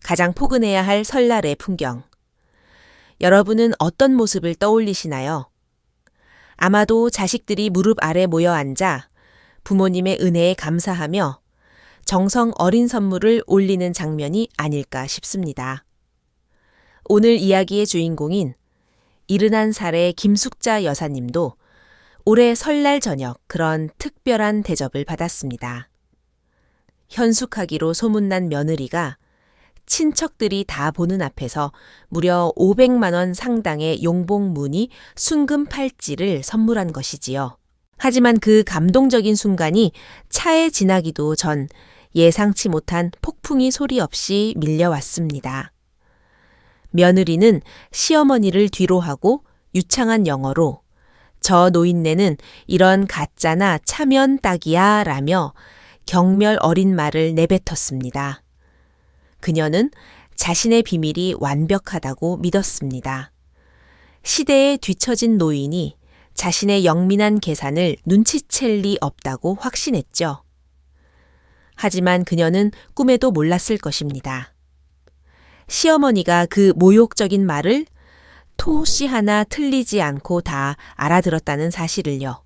가장 포근해야 할 설날의 풍경. 여러분은 어떤 모습을 떠올리시나요? 아마도 자식들이 무릎 아래 모여 앉아 부모님의 은혜에 감사하며 정성 어린 선물을 올리는 장면이 아닐까 싶습니다. 오늘 이야기의 주인공인 71살의 김숙자 여사님도 올해 설날 저녁 그런 특별한 대접을 받았습니다. 현숙하기로 소문난 며느리가 친척들이 다 보는 앞에서 무려 500만 원 상당의 용복 무늬 순금 팔찌를 선물한 것이지요. 하지만 그 감동적인 순간이 차에 지나기도 전 예상치 못한 폭풍이 소리 없이 밀려왔습니다. 며느리는 시어머니를 뒤로 하고 유창한 영어로 "저 노인네는 이런 가짜나 차면 딱이야" 라며 경멸 어린 말을 내뱉었습니다. 그녀는 자신의 비밀이 완벽하다고 믿었습니다. 시대에 뒤처진 노인이 자신의 영민한 계산을 눈치챌 리 없다고 확신했죠. 하지만 그녀는 꿈에도 몰랐을 것입니다. 시어머니가 그 모욕적인 말을 토씨 하나 틀리지 않고 다 알아들었다는 사실을요.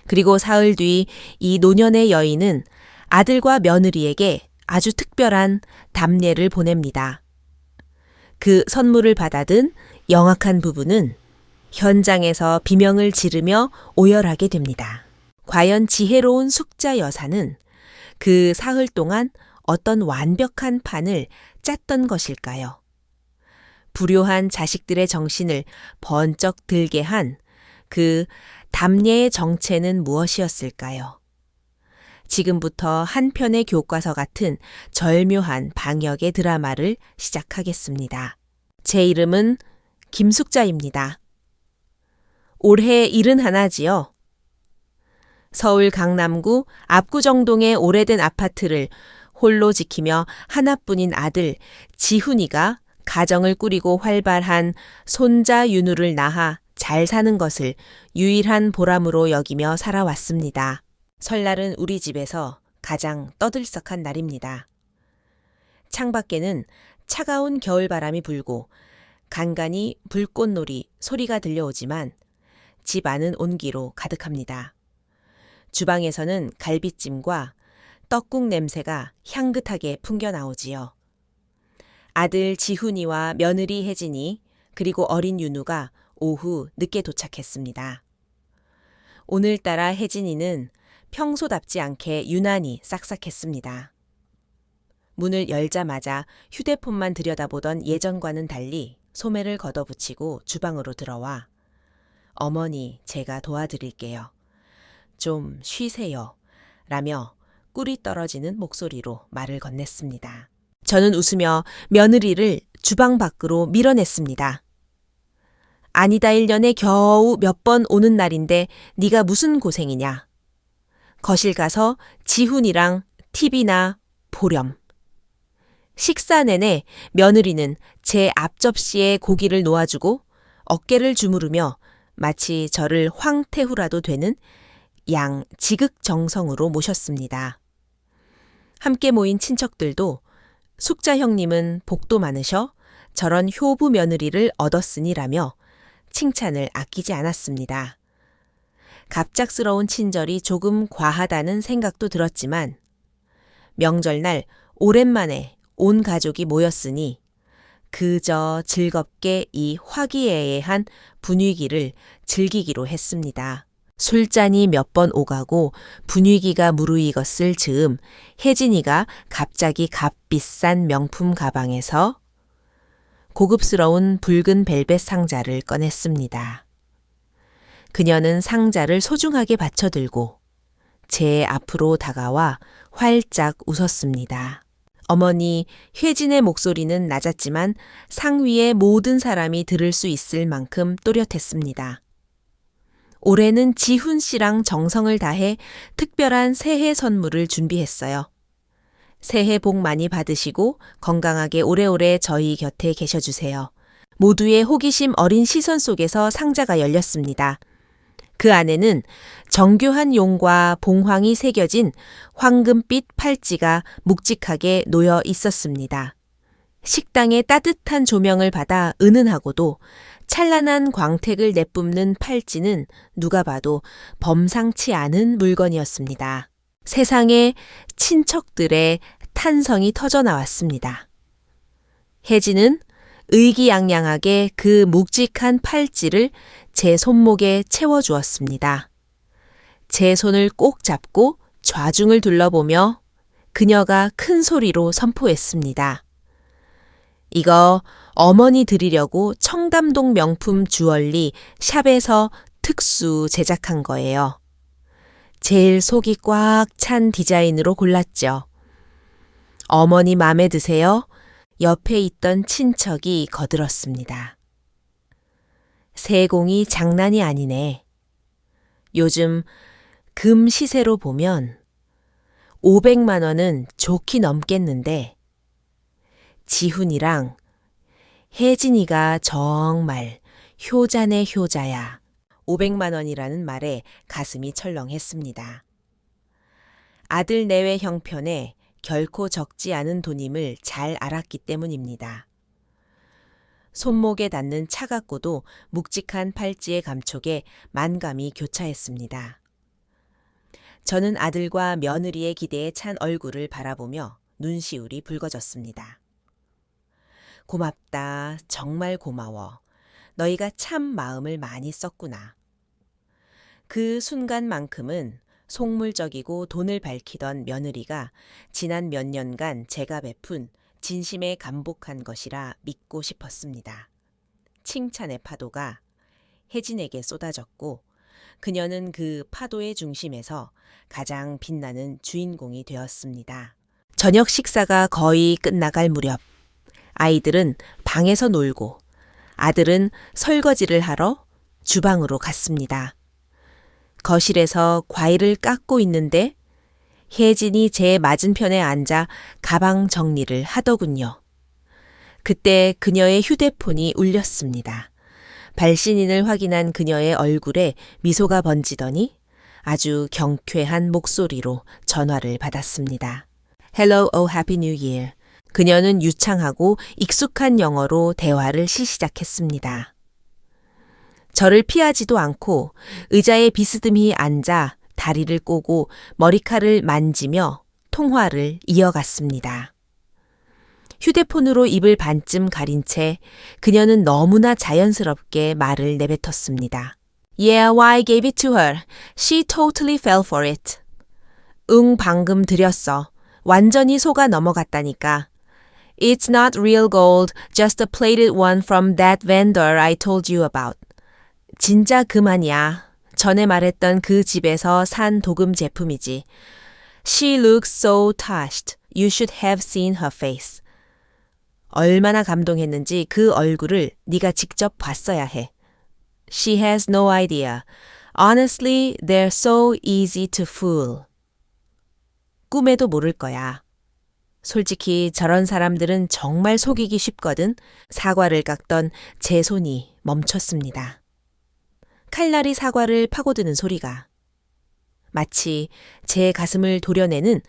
그리고 사흘 뒤 이 노년의 여인은 아들과 며느리에게 아주 특별한 답례를 보냅니다. 그 선물을 받아든 영악한 부부는 현장에서 비명을 지르며 오열하게 됩니다. 과연 지혜로운 숙자 여사는 그 사흘 동안 어떤 완벽한 판을 짰던 것일까요? 불효한 자식들의 정신을 번쩍 들게 한 그 답례의 정체는 무엇이었을까요? 지금부터 한 편의 교과서 같은 절묘한 방역의 드라마를 시작하겠습니다. 제 이름은 김숙자입니다. 올해 71지요. 서울 강남구 압구정동의 오래된 아파트를 홀로 지키며 하나뿐인 아들 지훈이가 가정을 꾸리고 활발한 손자 윤우를 낳아 잘 사는 것을 유일한 보람으로 여기며 살아왔습니다. 설날은 우리 집에서 가장 떠들썩한 날입니다. 창밖에는 차가운 겨울바람이 불고 간간히 불꽃놀이 소리가 들려오지만 집 안은 온기로 가득합니다. 주방에서는 갈비찜과 떡국 냄새가 향긋하게 풍겨나오지요. 아들 지훈이와 며느리 혜진이 그리고 어린 윤우가 오후 늦게 도착했습니다. 오늘따라 혜진이는 평소답지 않게 유난히 싹싹했습니다. 문을 열자마자 휴대폰만 들여다보던 예전과는 달리 소매를 걷어붙이고 주방으로 들어와 "어머니, 제가 도와드릴게요. 좀 쉬세요." 라며 꿀이 떨어지는 목소리로 말을 건넸습니다. 저는 웃으며 며느리를 주방 밖으로 밀어냈습니다. "아니다 1년에 겨우 몇 번 오는 날인데 네가 무슨 고생이냐. 거실 가서 지훈이랑 TV나 보렴." 식사 내내 며느리는 제 앞접시에 고기를 놓아주고 어깨를 주무르며 마치 저를 황태후라도 되는 양 지극정성으로 모셨습니다. 함께 모인 친척들도 "숙자 형님은 복도 많으셔 저런 효부 며느리를 얻었으니라며 칭찬을 아끼지 않았습니다. 갑작스러운 친절이 조금 과하다는 생각도 들었지만 명절날 오랜만에 온 가족이 모였으니 그저 즐겁게 이 화기애애한 분위기를 즐기기로 했습니다. 술잔이 몇 번 오가고 분위기가 무르익었을 즈음 혜진이가 갑자기 값비싼 명품 가방에서 고급스러운 붉은 벨벳 상자를 꺼냈습니다. 그녀는 상자를 소중하게 받쳐들고 제 앞으로 다가와 활짝 웃었습니다. 어머니, 혜진의 목소리는 낮았지만 상위의 모든 사람이 들을 수 있을 만큼 또렷했습니다. 올해는 지훈 씨랑 정성을 다해 특별한 새해 선물을 준비했어요. 새해 복 많이 받으시고 건강하게 오래오래 저희 곁에 계셔주세요. 모두의 호기심 어린 시선 속에서 상자가 열렸습니다. 그 안에는 정교한 용과 봉황이 새겨진 황금빛 팔찌가 묵직하게 놓여 있었습니다. 식당의 따뜻한 조명을 받아 은은하고도 찬란한 광택을 내뿜는 팔찌는 누가 봐도 범상치 않은 물건이었습니다. 세상에 친척들의 탄성이 터져 나왔습니다. 혜진은 의기양양하게 그 묵직한 팔찌를 제 손목에 채워주었습니다. 제 손을 꼭 잡고 좌중을 둘러보며 그녀가 큰 소리로 선포했습니다. 이거 어머니 드리려고 청담동 명품 주얼리 샵에서 특수 제작한 거예요. 제일 속이 꽉 찬 디자인으로 골랐죠. 어머니 맘에 드세요? 옆에 있던 친척이 거들었습니다. 세공이 장난이 아니네. 요즘 금 시세로 보면 500만 원은 좋게 넘겠는데 지훈이랑 혜진이가 정말 효자네 효자야. 500만 원이라는 말에 가슴이 철렁했습니다. 아들 내외 형편에 결코 적지 않은 돈임을 잘 알았기 때문입니다. 손목에 닿는 차갑고도 묵직한 팔찌의 감촉에 만감이 교차했습니다. 저는 아들과 며느리의 기대에 찬 얼굴을 바라보며 눈시울이 붉어졌습니다. 고맙다. 정말 고마워. 너희가 참 마음을 많이 썼구나. 그 순간만큼은 속물적이고 돈을 밝히던 며느리가 지난 몇 년간 제가 베푼 진심에 감복한 것이라 믿고 싶었습니다. 칭찬의 파도가 혜진에게 쏟아졌고 그녀는 그 파도의 중심에서 가장 빛나는 주인공이 되었습니다. 저녁 식사가 거의 끝나갈 무렵 아이들은 방에서 놀고 아들은 설거지를 하러 주방으로 갔습니다. 거실에서 과일을 깎고 있는데 혜진이 제 맞은편에 앉아 가방 정리를 하더군요. 그때 그녀의 휴대폰이 울렸습니다. 발신인을 확인한 그녀의 얼굴에 미소가 번지더니 아주 경쾌한 목소리로 전화를 받았습니다. Hello, oh happy new year. 그녀는 유창하고 익숙한 영어로 대화를 시작했습니다. 저를 피하지도 않고 의자에 비스듬히 앉아 다리를 꼬고 머리칼을 만지며 통화를 이어갔습니다. 휴대폰으로 입을 반쯤 가린 채 그녀는 너무나 자연스럽게 말을 내뱉었습니다. Yeah, why I gave it to her. She totally fell for it. 응, 방금 드렸어. 완전히 속아 넘어갔다니까. It's not real gold, just a plated one from that vendor I told you about. 진짜 그만이야. 전에 말했던 그 집에서 산 도금 제품이지. She looks so touched. You should have seen her face. 얼마나 감동했는지 그 얼굴을 네가 직접 봤어야 해. She has no idea. Honestly, they're so easy to fool. 꿈에도 모를 거야. 솔직히 저런 사람들은 정말 속이기 쉽거든. 사과를 깎던 제 손이 멈췄습니다. 칼날이 사과를 파고드는 소리가 마치 제 가슴을 도려내는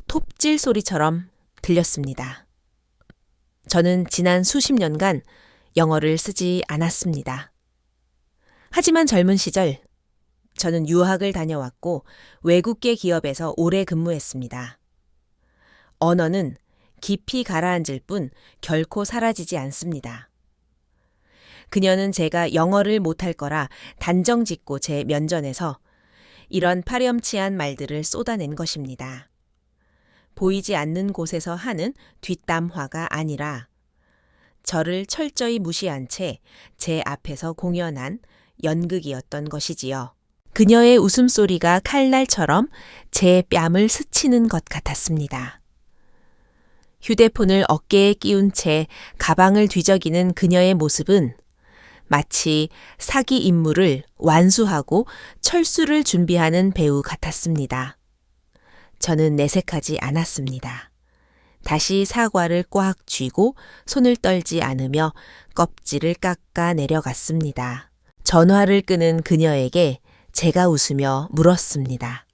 톱질 소리처럼 들렸습니다. 저는 지난 수십 년간 영어를 쓰지 않았습니다. 하지만 젊은 시절 저는 유학을 다녀왔고 외국계 기업에서 오래 근무했습니다. 언어는 깊이 가라앉을 뿐 결코 사라지지 않습니다. 그녀는 제가 영어를 못할 거라 단정짓고 제 면전에서 이런 파렴치한 말들을 쏟아낸 것입니다. 보이지 않는 곳에서 하는 뒷담화가 아니라 저를 철저히 무시한 채 제 앞에서 공연한 연극이었던 것이지요. 그녀의 웃음소리가 칼날처럼 제 뺨을 스치는 것 같았습니다. 휴대폰을 어깨에 끼운 채 가방을 뒤적이는 그녀의 모습은 마치 사기 임무를 완수하고 철수를 준비하는 배우 같았습니다. 저는 내색하지 않았습니다. 다시 사과를 꽉 쥐고 손을 떨지 않으며 껍질을 깎아 내려갔습니다. 전화를 끄는 그녀에게 제가 웃으며 물었습니다.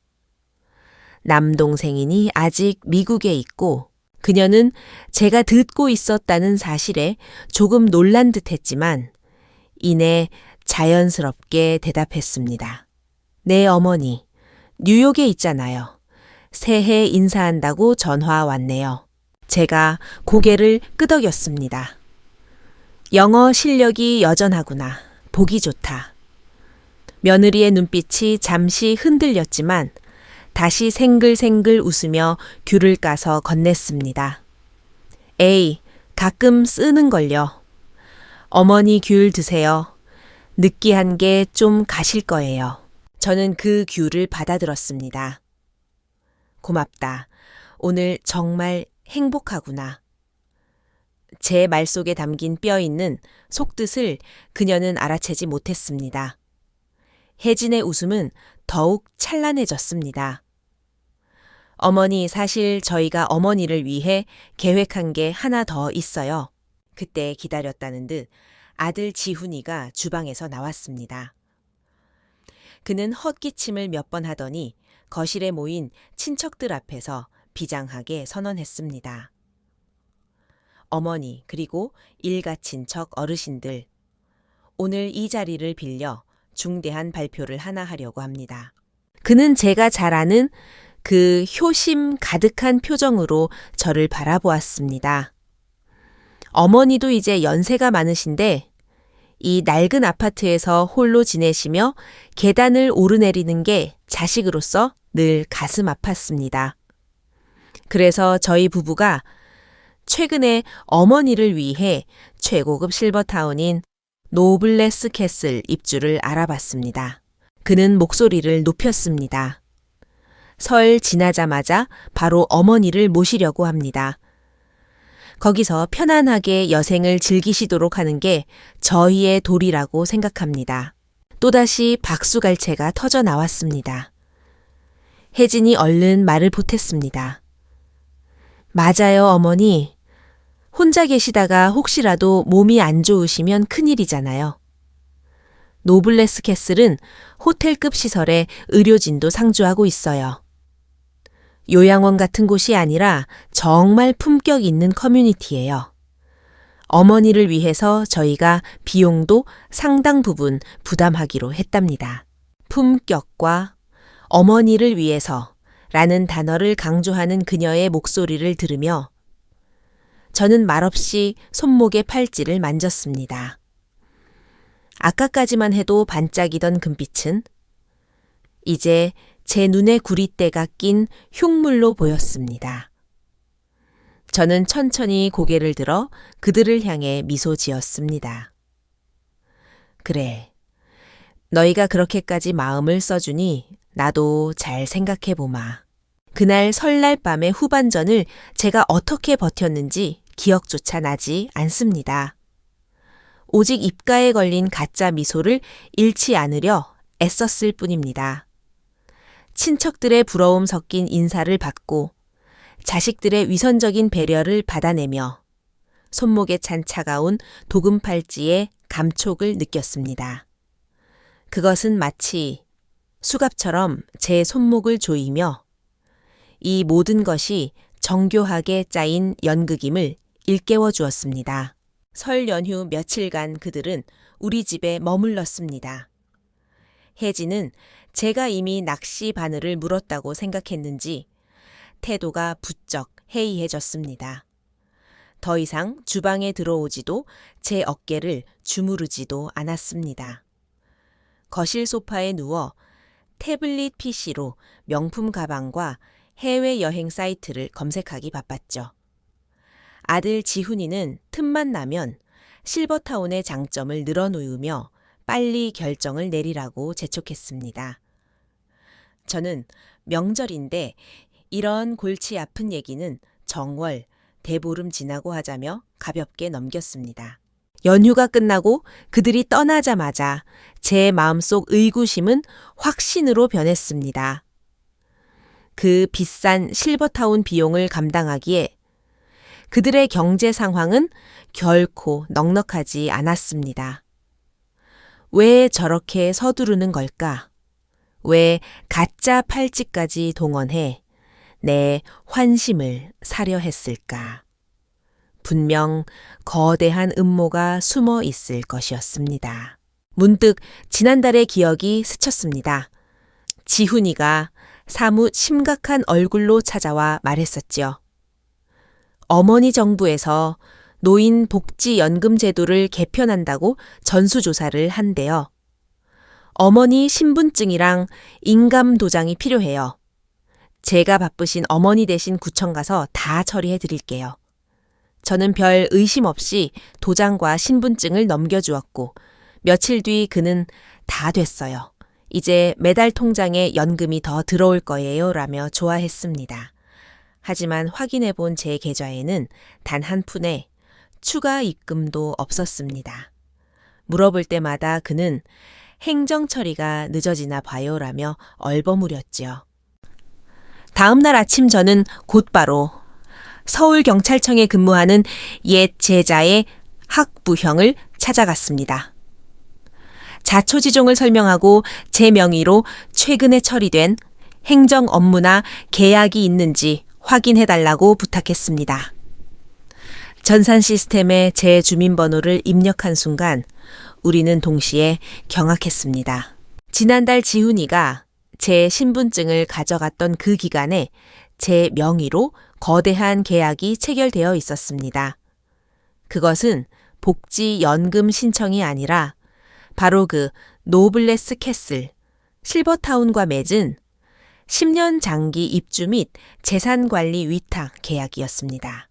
남동생이니 아직 미국에 있고 그녀는 제가 듣고 있었다는 사실에 조금 놀란 듯 했지만 이내 자연스럽게 대답했습니다. 네, 어머니. 뉴욕에 있잖아요. 새해 인사한다고 전화 왔네요. 제가 고개를 끄덕였습니다. 영어 실력이 여전하구나. 보기 좋다. 며느리의 눈빛이 잠시 흔들렸지만 다시 생글생글 웃으며 귤을 까서 건넸습니다. 에이, 가끔 쓰는걸요. 어머니 귤 드세요. 느끼한 게 좀 가실 거예요. 저는 그 귤을 받아들었습니다. 고맙다. 오늘 정말 행복하구나. 제 말 속에 담긴 뼈 있는 속뜻을 그녀는 알아채지 못했습니다. 혜진의 웃음은 더욱 찬란해졌습니다. 어머니, 사실 저희가 어머니를 위해 계획한 게 하나 더 있어요. 그때 기다렸다는 듯 아들 지훈이가 주방에서 나왔습니다. 그는 헛기침을 몇 번 하더니 거실에 모인 친척들 앞에서 비장하게 선언했습니다. 어머니, 그리고 일가 친척 어르신들, 오늘 이 자리를 빌려 중대한 발표를 하나 하려고 합니다. 그는 제가 잘 아는 그 효심 가득한 표정으로 저를 바라보았습니다. 어머니도 이제 연세가 많으신데 이 낡은 아파트에서 홀로 지내시며 계단을 오르내리는 게 자식으로서 늘 가슴 아팠습니다. 그래서 저희 부부가 최근에 어머니를 위해 최고급 실버타운인 노블레스 캐슬 입주를 알아봤습니다. 그는 목소리를 높였습니다. 설 지나자마자 바로 어머니를 모시려고 합니다. 거기서 편안하게 여생을 즐기시도록 하는 게 저희의 도리라고 생각합니다. 또다시 박수갈채가 터져 나왔습니다. 혜진이 얼른 말을 보탰습니다. 맞아요, 어머니. 혼자 계시다가 혹시라도 몸이 안 좋으시면 큰일이잖아요. 노블레스 캐슬은 호텔급 시설에 의료진도 상주하고 있어요. 요양원 같은 곳이 아니라 정말 품격 있는 커뮤니티예요. 어머니를 위해서 저희가 비용도 상당 부분 부담하기로 했답니다. 품격과 어머니를 위해서 라는 단어를 강조하는 그녀의 목소리를 들으며 저는 말없이 손목의 팔찌를 만졌습니다. 아까까지만 해도 반짝이던 금빛은 이제 제 눈에 구릿대가 낀 흉물로 보였습니다. 저는 천천히 고개를 들어 그들을 향해 미소 지었습니다. 그래, 너희가 그렇게까지 마음을 써주니 나도 잘 생각해보마. 그날 설날 밤의 후반전을 제가 어떻게 버텼는지 기억조차 나지 않습니다. 오직 입가에 걸린 가짜 미소를 잃지 않으려 애썼을 뿐입니다. 친척들의 부러움 섞인 인사를 받고 자식들의 위선적인 배려를 받아내며 손목에 찬 차가운 도금 팔찌의 감촉을 느꼈습니다. 그것은 마치 수갑처럼 제 손목을 조이며 이 모든 것이 정교하게 짜인 연극임을 일깨워 주었습니다. 설 연휴 며칠간 그들은 우리 집에 머물렀습니다. 혜진은 제가 이미 낚시 바늘을 물었다고 생각했는지 태도가 부쩍 해이해졌습니다. 더 이상 주방에 들어오지도 제 어깨를 주무르지도 않았습니다. 거실 소파에 누워 태블릿 PC로 명품 가방과 해외여행 사이트를 검색하기 바빴죠. 아들 지훈이는 틈만 나면 실버타운의 장점을 늘어놓으며 빨리 결정을 내리라고 재촉했습니다. 저는 명절인데 이런 골치 아픈 얘기는 정월, 대보름 지나고 하자며 가볍게 넘겼습니다. 연휴가 끝나고 그들이 떠나자마자 제 마음속 의구심은 확신으로 변했습니다. 그 비싼 실버타운 비용을 감당하기에 그들의 경제 상황은 결코 넉넉하지 않았습니다. 왜 저렇게 서두르는 걸까? 왜 가짜 팔찌까지 동원해 내 환심을 사려 했을까? 분명 거대한 음모가 숨어 있을 것이었습니다. 문득 지난달의 기억이 스쳤습니다. 지훈이가 사뭇 심각한 얼굴로 찾아와 말했었지요. 어머니 정부에서 노인 복지연금 제도를 개편한다고 전수조사를 한대요. 어머니 신분증이랑 인감 도장이 필요해요. 제가 바쁘신 어머니 대신 구청 가서 다 처리해 드릴게요. 저는 별 의심 없이 도장과 신분증을 넘겨주었고 며칠 뒤 그는 다 됐어요. 이제 매달 통장에 연금이 더 들어올 거예요 라며 좋아했습니다. 하지만 확인해 본 제 계좌에는 단 한 푼의 추가 입금도 없었습니다. 물어볼 때마다 그는 행정 처리가 늦어지나 봐요 라며 얼버무렸지요. 다음 날 아침 저는 곧바로 서울경찰청에 근무하는 옛 제자의 학부형을 찾아갔습니다. 자초지종을 설명하고 제 명의로 최근에 처리된 행정 업무나 계약이 있는지 확인해달라고 부탁했습니다. 전산 시스템에 제 주민번호를 입력한 순간 우리는 동시에 경악했습니다. 지난달 지훈이가 제 신분증을 가져갔던 그 기간에 제 명의로 거대한 계약이 체결되어 있었습니다. 그것은 복지연금 신청이 아니라 바로 그 노블레스 캐슬, 실버타운과 맺은 10년 장기 입주 및 재산관리 위탁 계약이었습니다.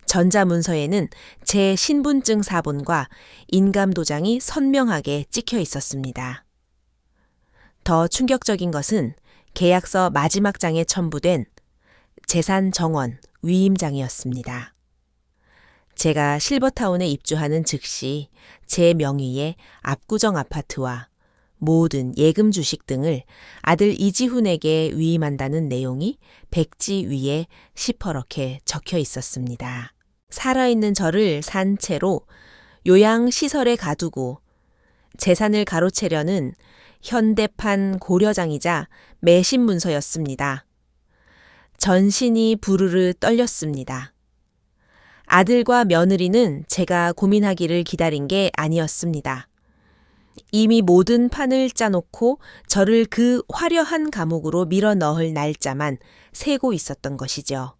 전자문서에는 제 신분증 사본과 인감도장이 선명하게 찍혀 있었습니다. 더 충격적인 것은 계약서 마지막 장에 첨부된 재산 정원 위임장이었습니다. 제가 실버타운에 입주하는 즉시 제 명의의 압구정 아파트와 모든 예금 주식 등을 아들 이지훈에게 위임한다는 내용이 백지 위에 시퍼렇게 적혀 있었습니다. 살아있는 저를 산 채로 요양시설에 가두고 재산을 가로채려는 현대판 고려장이자 매신 문서였습니다. 전신이 부르르 떨렸습니다. 아들과 며느리는 제가 고민하기를 기다린 게 아니었습니다. 이미 모든 판을 짜놓고 저를 그 화려한 감옥으로 밀어 넣을 날짜만 세고 있었던 것이죠.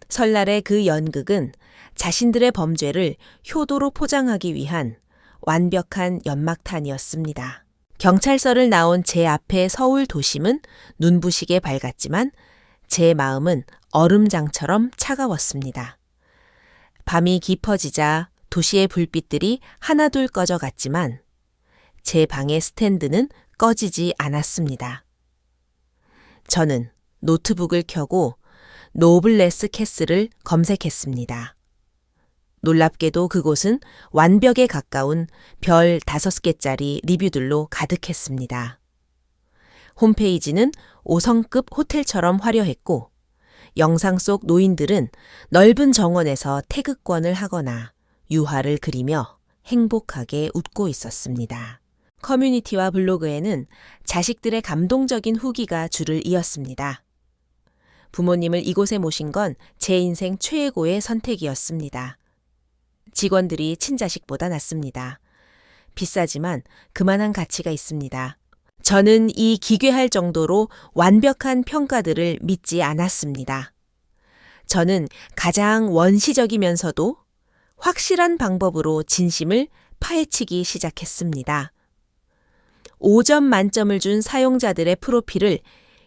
설날의 그 연극은 자신들의 범죄를 효도로 포장하기 위한 완벽한 연막탄이었습니다. 경찰서를 나온 제 앞에 서울 도심은 눈부시게 밝았지만 제 마음은 얼음장처럼 차가웠습니다. 밤이 깊어지자 도시의 불빛들이 하나둘 꺼져갔지만 제 방의 스탠드는 꺼지지 않았습니다. 저는 노트북을 켜고 노블레스 캐슬을 검색했습니다. 놀랍게도 그곳은 완벽에 가까운 별 5개짜리 리뷰들로 가득했습니다. 홈페이지는 5성급 호텔처럼 화려했고 영상 속 노인들은 넓은 정원에서 태극권을 하거나 유화를 그리며 행복하게 웃고 있었습니다. 커뮤니티와 블로그에는 자식들의 감동적인 후기가 줄을 이었습니다. 부모님을 이곳에 모신 건 제 인생 최고의 선택이었습니다. 직원들이 친자식보다 낫습니다. 비싸지만 그만한 가치가 있습니다. 저는 이 기괴할 정도로 완벽한 평가들을 믿지 않았습니다. 저는 가장 원시적이면서도 확실한 방법으로 진심을 파헤치기 시작했습니다. 5점 만점을 준 사용자들의 프로필을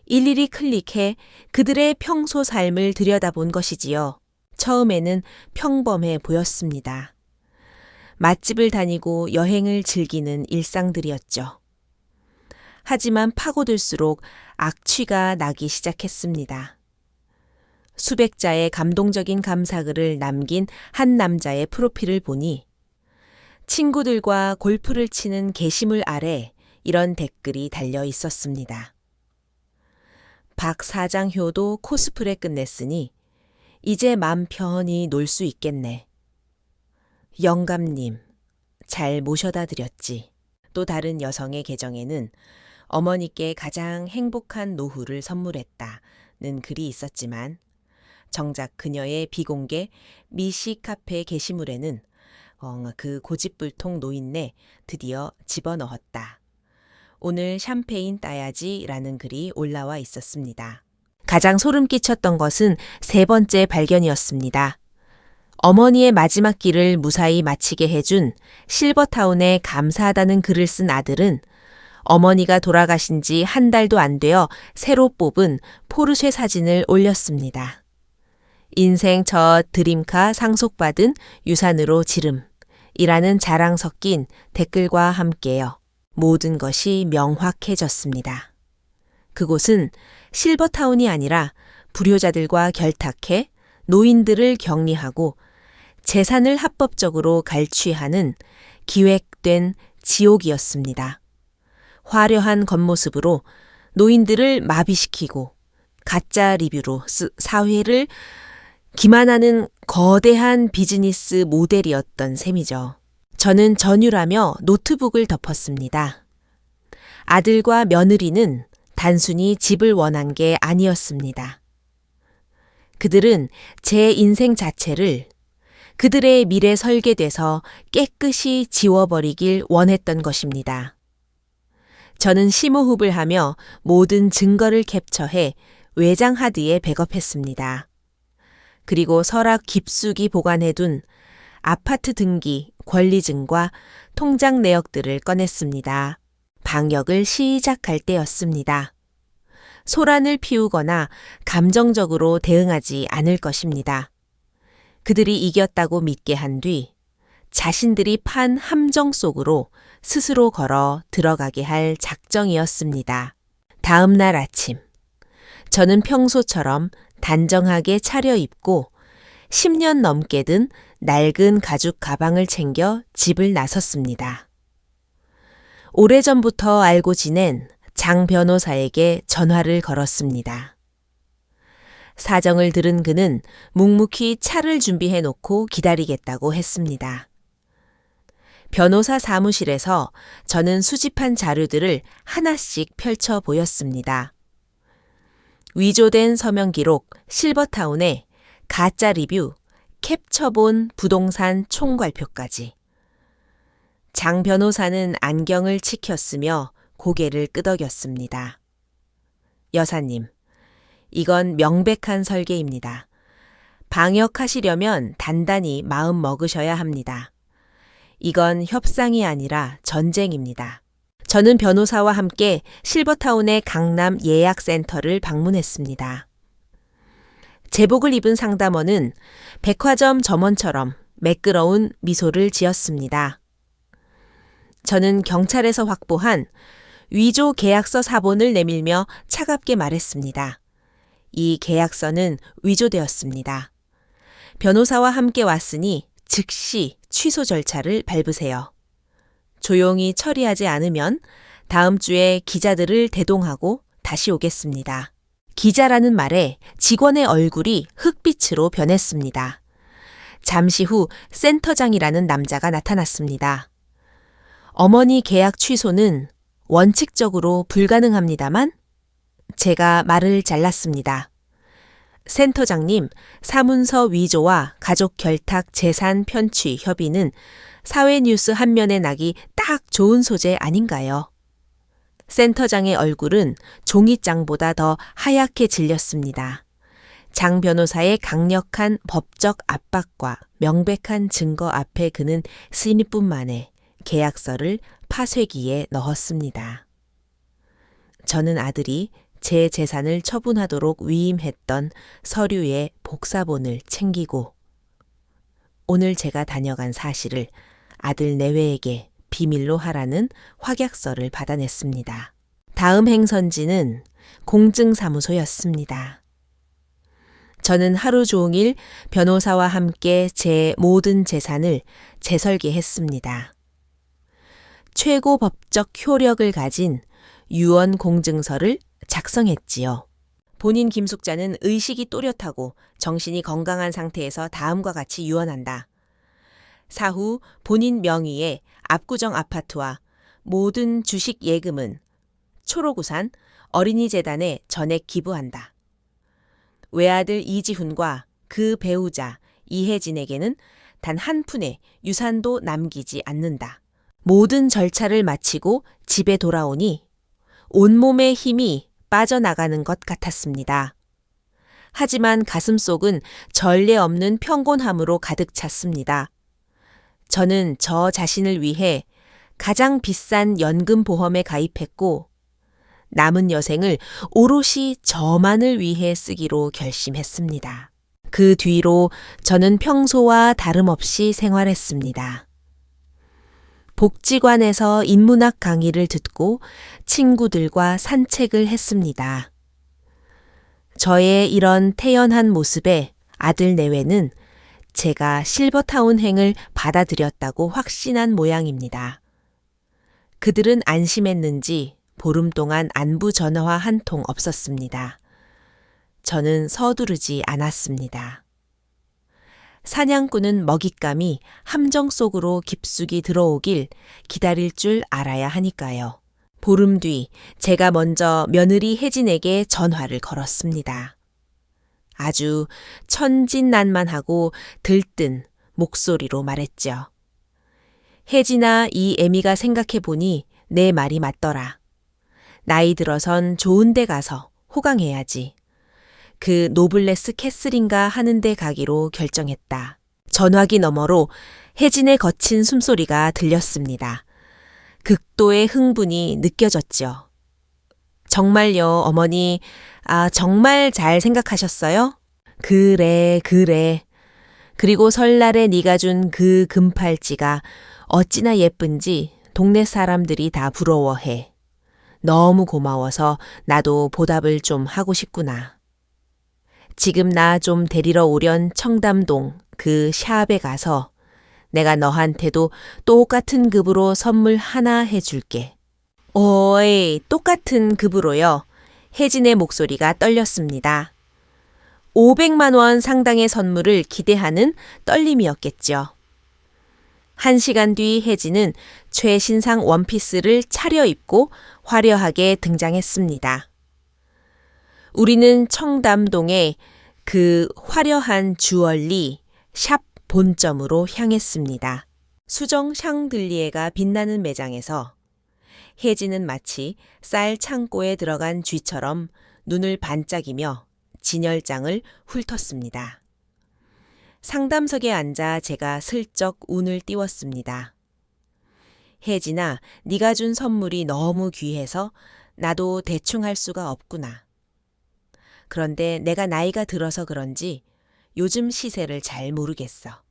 일일이 클릭해 그들의 평소 삶을 들여다본 것이지요. 처음에는 평범해 보였습니다. 맛집을 다니고 여행을 즐기는 일상들이었죠. 하지만 파고들수록 악취가 나기 시작했습니다. 수백자의 감동적인 감사글을 남긴 한 남자의 프로필을 보니 친구들과 골프를 치는 게시물 아래 이런 댓글이 달려 있었습니다. 박 사장효도 코스프레 끝냈으니 이제 맘 편히 놀 수 있겠네. 영감님, 잘 모셔다 드렸지. 또 다른 여성의 계정에는 어머니께 가장 행복한 노후를 선물했다. 글이 있었지만 정작 그녀의 비공개 미시 카페 게시물에는 그 고집불통 노인네 드디어 집어넣었다. 오늘 샴페인 따야지라는 글이 올라와 있었습니다. 가장 소름 끼쳤던 것은 세 번째 발견이었습니다. 어머니의 마지막 길을 무사히 마치게 해준 실버타운에 감사하다는 글을 쓴 아들은 어머니가 돌아가신 지 한 달도 안 되어 새로 뽑은 포르쉐 사진을 올렸습니다. 인생 첫 드림카 상속받은 유산으로 지름이라는 자랑 섞인 댓글과 함께요. 모든 것이 명확해졌습니다. 그곳은 실버타운이 아니라 불효자들과 결탁해 노인들을 격리하고 재산을 합법적으로 갈취하는 기획된 지옥이었습니다. 화려한 겉모습으로 노인들을 마비시키고 가짜 리뷰로 사회를 기만하는 거대한 비즈니스 모델이었던 셈이죠. 저는 전율하며 노트북을 덮었습니다. 아들과 며느리는 단순히 집을 원한 게 아니었습니다. 그들은 제 인생 자체를 그들의 미래 설계돼서 깨끗이 지워버리길 원했던 것입니다. 저는 심호흡을 하며 모든 증거를 캡처해 외장 하드에 백업했습니다. 그리고 서랍 깊숙이 보관해둔 아파트 등기, 권리증과 통장 내역들을 꺼냈습니다. 방역을 시작할 때였습니다. 소란을 피우거나 감정적으로 대응하지 않을 것입니다. 그들이 이겼다고 믿게 한 뒤 자신들이 판 함정 속으로 스스로 걸어 들어가게 할 작정이었습니다. 다음 날 아침, 저는 평소처럼 단정하게 차려입고 10년 넘게 든 낡은 가죽 가방을 챙겨 집을 나섰습니다. 오래전부터 알고 지낸 장 변호사에게 전화를 걸었습니다. 사정을 들은 그는 묵묵히 차를 준비해 놓고 기다리겠다고 했습니다. 변호사 사무실에서 저는 수집한 자료들을 하나씩 펼쳐 보였습니다. 위조된 서명 기록, 실버타운에 가짜 리뷰, 캡처본 부동산 총괄표까지. 장 변호사는 안경을 치켰으며 고개를 끄덕였습니다. 여사님, 이건 명백한 설계입니다. 방역하시려면 단단히 마음 먹으셔야 합니다. 이건 협상이 아니라 전쟁입니다. 저는 변호사와 함께 실버타운의 강남 예약센터를 방문했습니다. 제복을 입은 상담원은 백화점 점원처럼 매끄러운 미소를 지었습니다. 저는 경찰에서 확보한 위조 계약서 사본을 내밀며 차갑게 말했습니다. 이 계약서는 위조되었습니다. 변호사와 함께 왔으니 즉시 취소 절차를 밟으세요. 조용히 처리하지 않으면 다음 주에 기자들을 대동하고 다시 오겠습니다. 기자라는 말에 직원의 얼굴이 흑빛으로 변했습니다. 잠시 후 센터장이라는 남자가 나타났습니다. 어머니 계약 취소는 원칙적으로 불가능합니다만 제가 말을 잘랐습니다. 센터장님, 사문서 위조와 가족 결탁 재산 편취 협의는 사회뉴스 한 면에 나기 딱 좋은 소재 아닌가요? 센터장의 얼굴은 종이장보다 더 하얗게 질렸습니다. 장 변호사의 강력한 법적 압박과 명백한 증거 앞에 그는 신입분 만에 계약서를 파쇄기에 넣었습니다. 저는 아들이 제 재산을 처분하도록 위임했던 서류의 복사본을 챙기고 오늘 제가 다녀간 사실을 아들 내외에게 비밀로 하라는 확약서를 받아냈습니다. 다음 행선지는 공증사무소였습니다. 저는 하루 종일 변호사와 함께 제 모든 재산을 재설계했습니다. 최고 법적 효력을 가진 유언 공증서를 작성했지요. 본인 김숙자는 의식이 또렷하고 정신이 건강한 상태에서 다음과 같이 유언한다. 사후 본인 명의의 압구정 아파트와 모든 주식 예금은 초록우산 어린이재단에 전액 기부한다. 외아들 이지훈과 그 배우자 이혜진에게는 단 한 푼의 유산도 남기지 않는다. 모든 절차를 마치고 집에 돌아오니 온몸의 힘이 빠져나가는 것 같았습니다. 하지만 가슴속은 전례 없는 평온함으로 가득 찼습니다. 저는 저 자신을 위해 가장 비싼 연금보험에 가입했고 남은 여생을 오롯이 저만을 위해 쓰기로 결심했습니다. 그 뒤로 저는 평소와 다름없이 생활했습니다. 복지관에서 인문학 강의를 듣고 친구들과 산책을 했습니다. 저의 이런 태연한 모습에 아들 내외는 제가 실버타운행을 받아들였다고 확신한 모양입니다. 그들은 안심했는지 보름 동안 안부 전화 한 통 없었습니다. 저는 서두르지 않았습니다. 사냥꾼은 먹잇감이 함정 속으로 깊숙이 들어오길 기다릴 줄 알아야 하니까요. 보름 뒤 제가 먼저 며느리 혜진에게 전화를 걸었습니다. 아주 천진난만하고 들뜬 목소리로 말했죠. 혜진아, 이 애미가 생각해보니 내 말이 맞더라. 나이 들어선 좋은 데 가서 호강해야지. 그 노블레스 캐슬인가 하는 데 가기로 결정했다. 전화기 너머로 혜진의 거친 숨소리가 들렸습니다. 극도의 흥분이 느껴졌죠. 정말요, 어머니. 정말 잘 생각하셨어요? 그래. 그리고 설날에 네가 준 그 금팔찌가 어찌나 예쁜지 동네 사람들이 다 부러워해. 너무 고마워서 나도 보답을 좀 하고 싶구나. 지금 나 좀 데리러 오련 청담동 그 샵에 가서 내가 너한테도 똑같은 급으로 선물 하나 해줄게. 오이, 똑같은 급으로요. 혜진의 목소리가 떨렸습니다. 500만 원 상당의 선물을 기대하는 떨림이었겠죠. 1시간 뒤 혜진은 최신상 원피스를 차려입고 화려하게 등장했습니다. 우리는 청담동의 그 화려한 주얼리 샵 본점으로 향했습니다. 수정 샹들리에가 빛나는 매장에서 혜진은 마치 쌀 창고에 들어간 쥐처럼 눈을 반짝이며 진열장을 훑었습니다. 상담석에 앉아 제가 슬쩍 운을 띄웠습니다. 혜진아, 네가 준 선물이 너무 귀해서 나도 대충 할 수가 없구나. 그런데 내가 나이가 들어서 그런지 요즘 시세를 잘 모르겠어.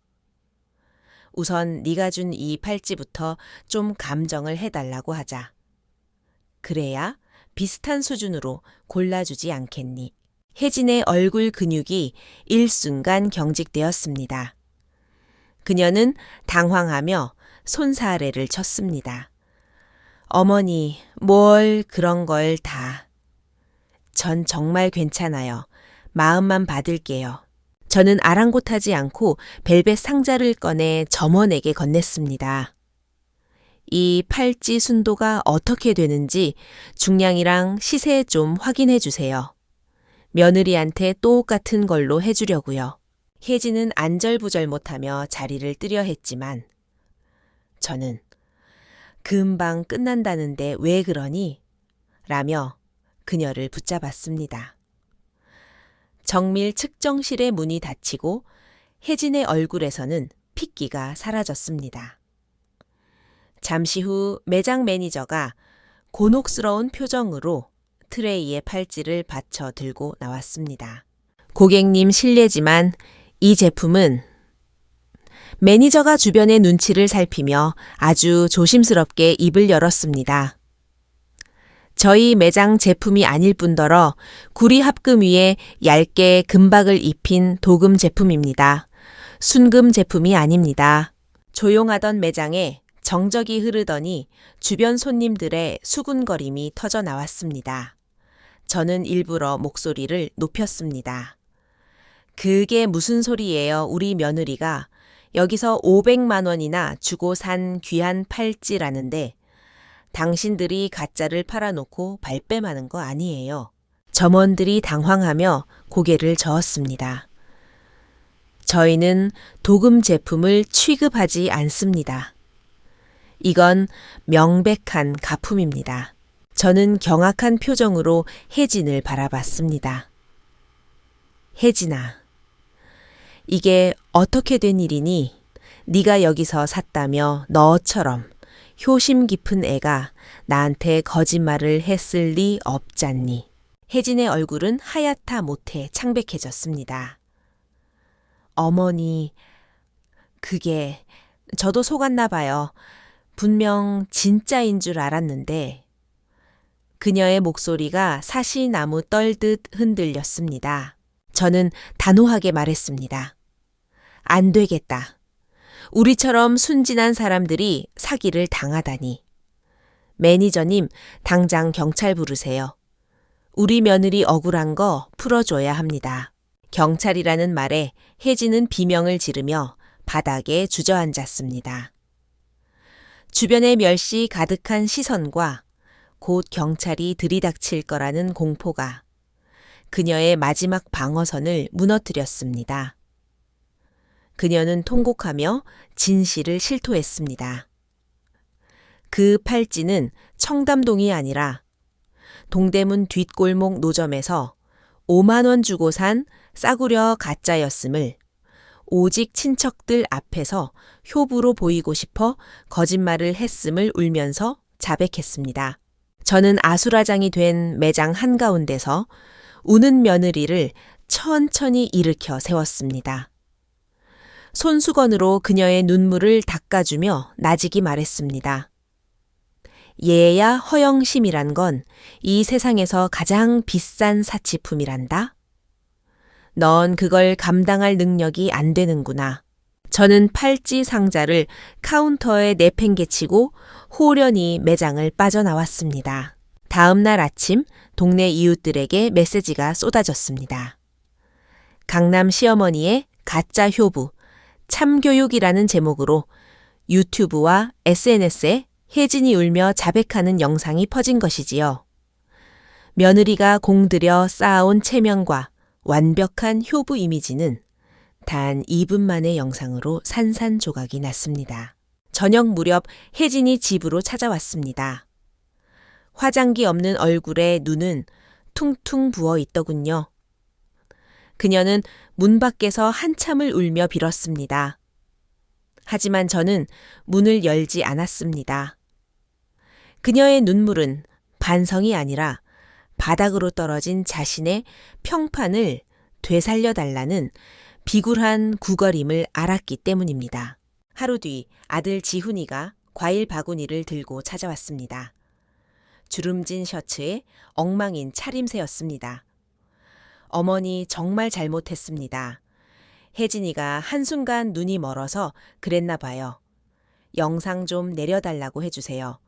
우선 네가 준 이 팔찌부터 좀 감정을 해달라고 하자. 그래야 비슷한 수준으로 골라주지 않겠니? 혜진의 얼굴 근육이 일순간 경직되었습니다. 그녀는 당황하며 손사래를 쳤습니다. 어머니, 뭘 그런 걸 다. 전 정말 괜찮아요. 마음만 받을게요. 저는 아랑곳하지 않고 벨벳 상자를 꺼내 점원에게 건넸습니다. 이 팔찌 순도가 어떻게 되는지 중량이랑 시세 좀 확인해 주세요. 며느리한테 똑같은 걸로 해주려고요. 혜진은 안절부절 못하며 자리를 뜨려 했지만 저는 금방 끝난다는데 왜 그러니? 라며 그녀를 붙잡았습니다. 정밀 측정실의 문이 닫히고 혜진의 얼굴에서는 핏기가 사라졌습니다. 잠시 후 매장 매니저가 곤혹스러운 표정으로 트레이에 팔찌를 받쳐 들고 나왔습니다. 고객님 실례지만 이 제품은 매니저가 주변의 눈치를 살피며 아주 조심스럽게 입을 열었습니다. 저희 매장 제품이 아닐 뿐더러 구리 합금 위에 얇게 금박을 입힌 도금 제품입니다. 순금 제품이 아닙니다. 조용하던 매장에 정적이 흐르더니 주변 손님들의 수군거림이 터져 나왔습니다. 저는 일부러 목소리를 높였습니다. 그게 무슨 소리예요, 우리 며느리가 여기서 500만 원이나 주고 산 귀한 팔찌라는데 당신들이 가짜를 팔아놓고 발뺌하는 거 아니에요. 점원들이 당황하며 고개를 저었습니다. 저희는 도금 제품을 취급하지 않습니다. 이건 명백한 가품입니다. 저는 경악한 표정으로 혜진을 바라봤습니다. 혜진아, 이게 어떻게 된 일이니? 네가 여기서 샀다며 너처럼 효심 깊은 애가 나한테 거짓말을 했을 리 없잖니. 혜진의 얼굴은 하얗다 못해 창백해졌습니다. 어머니, 그게 저도 속았나 봐요. 분명 진짜인 줄 알았는데. 그녀의 목소리가 사시나무 떨듯 흔들렸습니다. 저는 단호하게 말했습니다. 안 되겠다. 우리처럼 순진한 사람들이 사기를 당하다니. 매니저님, 당장 경찰 부르세요. 우리 며느리 억울한 거 풀어줘야 합니다. 경찰이라는 말에 혜진은 비명을 지르며 바닥에 주저앉았습니다. 주변의 멸시 가득한 시선과 곧 경찰이 들이닥칠 거라는 공포가 그녀의 마지막 방어선을 무너뜨렸습니다. 그녀는 통곡하며 진실을 실토했습니다. 그 팔찌는 청담동이 아니라 동대문 뒷골목 노점에서 5만 원 주고 산 싸구려 가짜였음을 오직 친척들 앞에서 효부로 보이고 싶어 거짓말을 했음을 울면서 자백했습니다. 저는 아수라장이 된 매장 한가운데서 우는 며느리를 천천히 일으켜 세웠습니다. 손수건으로 그녀의 눈물을 닦아주며 나직이 말했습니다. 예야 허영심이란 건 이 세상에서 가장 비싼 사치품이란다. 넌 그걸 감당할 능력이 안 되는구나. 저는 팔찌 상자를 카운터에 내팽개치고 호련히 매장을 빠져나왔습니다. 다음 날 아침 동네 이웃들에게 메시지가 쏟아졌습니다. 강남 시어머니의 가짜 효부, 참교육이라는 제목으로 유튜브와 SNS에 혜진이 울며 자백하는 영상이 퍼진 것이지요. 며느리가 공들여 쌓아온 체면과 완벽한 효부 이미지는 단 2분 만의 영상으로 산산조각이 났습니다. 저녁 무렵 혜진이 집으로 찾아왔습니다. 화장기 없는 얼굴에 눈은 퉁퉁 부어 있더군요. 그녀는 문 밖에서 한참을 울며 빌었습니다. 하지만 저는 문을 열지 않았습니다. 그녀의 눈물은 반성이 아니라 바닥으로 떨어진 자신의 평판을 되살려달라는 비굴한 구걸임을 알았기 때문입니다. 하루 뒤 아들 지훈이가 과일 바구니를 들고 찾아왔습니다. 주름진 셔츠에 엉망인 차림새였습니다. 어머니 정말 잘못했습니다. 혜진이가 한순간 눈이 멀어서 그랬나 봐요. 영상 좀 내려달라고 해주세요.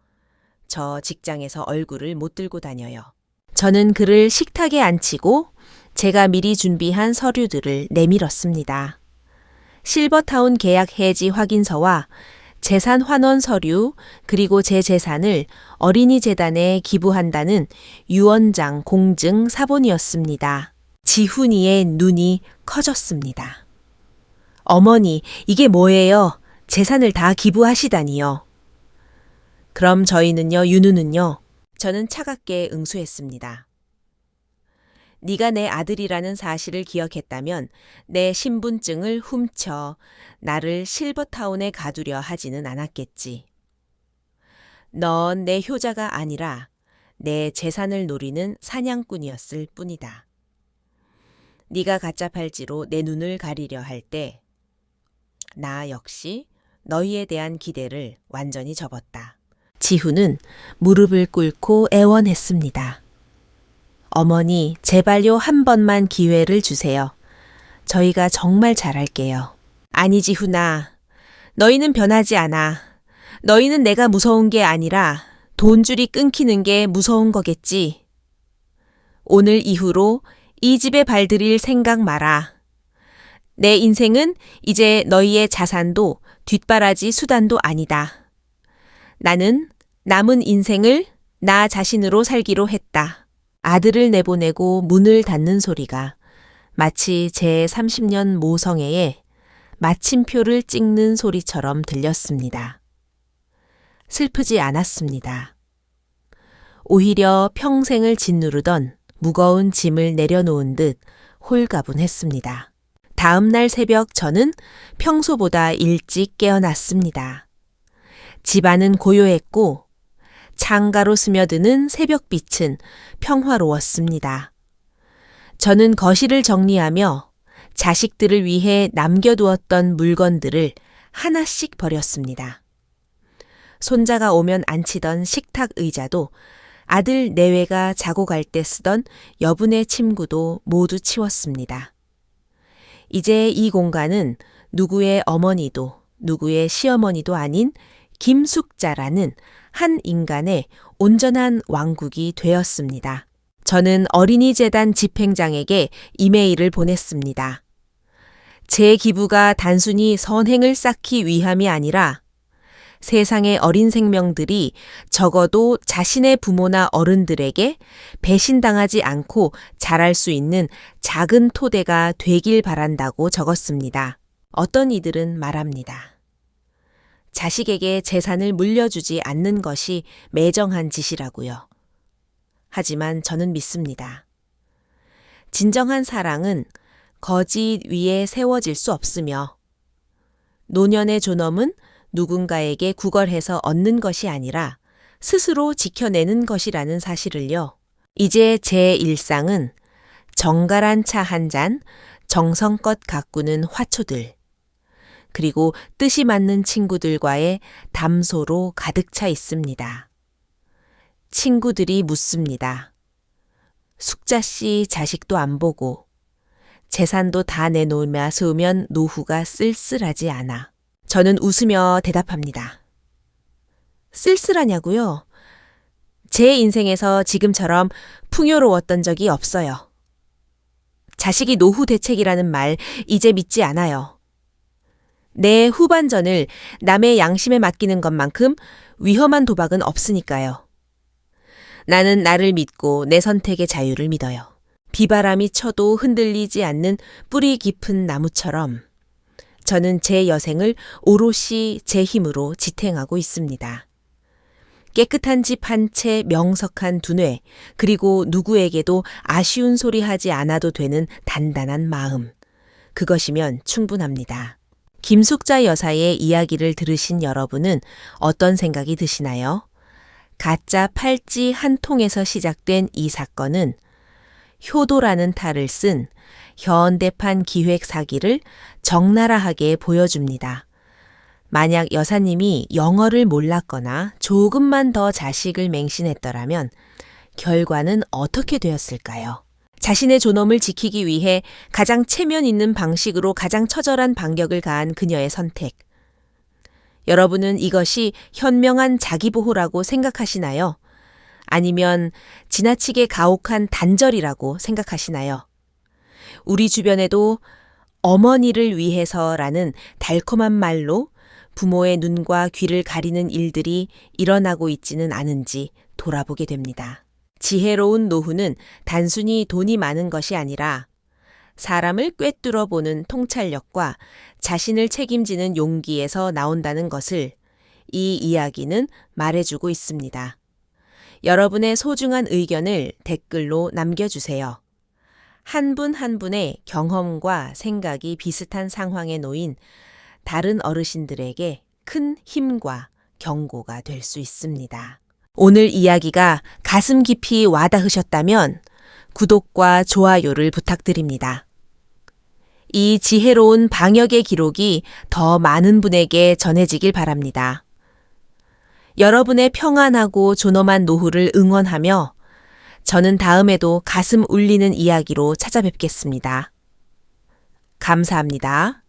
저 직장에서 얼굴을 못 들고 다녀요. 저는 그를 식탁에 앉히고 제가 미리 준비한 서류들을 내밀었습니다. 실버타운 계약 해지 확인서와 재산 환원 서류 그리고 제 재산을 어린이재단에 기부한다는 유언장 공증 사본이었습니다. 지훈이의 눈이 커졌습니다. 어머니, 이게 뭐예요? 재산을 다 기부하시다니요. 그럼 저희는요, 윤우는요? 저는 차갑게 응수했습니다. 네가 내 아들이라는 사실을 기억했다면 내 신분증을 훔쳐 나를 실버타운에 가두려 하지는 않았겠지. 넌 내 효자가 아니라 내 재산을 노리는 사냥꾼이었을 뿐이다. 네가 가짜 팔찌로 내 눈을 가리려 할 때 나 역시 너희에 대한 기대를 완전히 접었다. 지훈은 무릎을 꿇고 애원했습니다. 어머니, 제발요 한 번만 기회를 주세요. 저희가 정말 잘할게요. 아니 지훈아, 너희는 변하지 않아. 너희는 내가 무서운 게 아니라 돈줄이 끊기는 게 무서운 거겠지. 오늘 이후로 이 집에 발들일 생각 마라. 내 인생은 이제 너희의 자산도 뒷바라지 수단도 아니다. 나는 남은 인생을 나 자신으로 살기로 했다. 아들을 내보내고 문을 닫는 소리가 마치 제 30년 모성애에 마침표를 찍는 소리처럼 들렸습니다. 슬프지 않았습니다. 오히려 평생을 짓누르던 무거운 짐을 내려놓은 듯 홀가분했습니다. 다음 날 새벽 저는 평소보다 일찍 깨어났습니다. 집안은 고요했고 창가로 스며드는 새벽빛은 평화로웠습니다. 저는 거실을 정리하며 자식들을 위해 남겨두었던 물건들을 하나씩 버렸습니다. 손자가 오면 앉히던 식탁 의자도 아들 내외가 자고 갈 때 쓰던 여분의 침구도 모두 치웠습니다. 이제 이 공간은 누구의 어머니도 누구의 시어머니도 아닌 김숙자라는 한 인간의 온전한 왕국이 되었습니다. 저는 어린이재단 집행장에게 이메일을 보냈습니다. 제 기부가 단순히 선행을 쌓기 위함이 아니라 세상의 어린 생명들이 적어도 자신의 부모나 어른들에게 배신당하지 않고 자랄 수 있는 작은 토대가 되길 바란다고 적었습니다. 어떤 이들은 말합니다. 자식에게 재산을 물려주지 않는 것이 매정한 짓이라고요. 하지만 저는 믿습니다. 진정한 사랑은 거짓 위에 세워질 수 없으며 노년의 존엄은 누군가에게 구걸해서 얻는 것이 아니라 스스로 지켜내는 것이라는 사실을요. 이제 제 일상은 정갈한 차 한 잔, 정성껏 가꾸는 화초들, 그리고 뜻이 맞는 친구들과의 담소로 가득 차 있습니다. 친구들이 묻습니다. 숙자 씨 자식도 안 보고 재산도 다 내놓으면 노후가 쓸쓸하지 않아. 저는 웃으며 대답합니다. 쓸쓸하냐고요? 제 인생에서 지금처럼 풍요로웠던 적이 없어요. 자식이 노후 대책이라는 말 이제 믿지 않아요. 내 후반전을 남의 양심에 맡기는 것만큼 위험한 도박은 없으니까요. 나는 나를 믿고 내 선택의 자유를 믿어요. 비바람이 쳐도 흔들리지 않는 뿌리 깊은 나무처럼 저는 제 여생을 오롯이 제 힘으로 지탱하고 있습니다. 깨끗한 집 한 채, 명석한 두뇌, 그리고 누구에게도 아쉬운 소리 하지 않아도 되는 단단한 마음. 그것이면 충분합니다. 김숙자 여사의 이야기를 들으신 여러분은 어떤 생각이 드시나요? 가짜 팔찌 한 통에서 시작된 이 사건은 효도라는 탈을 쓴 현대판 기획 사기를 적나라하게 보여줍니다. 만약 여사님이 영어를 몰랐거나 조금만 더 자식을 맹신했더라면 결과는 어떻게 되었을까요? 자신의 존엄을 지키기 위해 가장 체면 있는 방식으로 가장 처절한 반격을 가한 그녀의 선택. 여러분은 이것이 현명한 자기보호라고 생각하시나요? 아니면 지나치게 가혹한 단절이라고 생각하시나요? 우리 주변에도 어머니를 위해서라는 달콤한 말로 부모의 눈과 귀를 가리는 일들이 일어나고 있지는 않은지 돌아보게 됩니다. 지혜로운 노후는 단순히 돈이 많은 것이 아니라 사람을 꿰뚫어 보는 통찰력과 자신을 책임지는 용기에서 나온다는 것을 이 이야기는 말해주고 있습니다. 여러분의 소중한 의견을 댓글로 남겨주세요. 한 분 한 분의 경험과 생각이 비슷한 상황에 놓인 다른 어르신들에게 큰 힘과 경고가 될 수 있습니다. 오늘 이야기가 가슴 깊이 와닿으셨다면 구독과 좋아요를 부탁드립니다. 이 지혜로운 방역의 기록이 더 많은 분에게 전해지길 바랍니다. 여러분의 평안하고 존엄한 노후를 응원하며 저는 다음에도 가슴 울리는 이야기로 찾아뵙겠습니다. 감사합니다.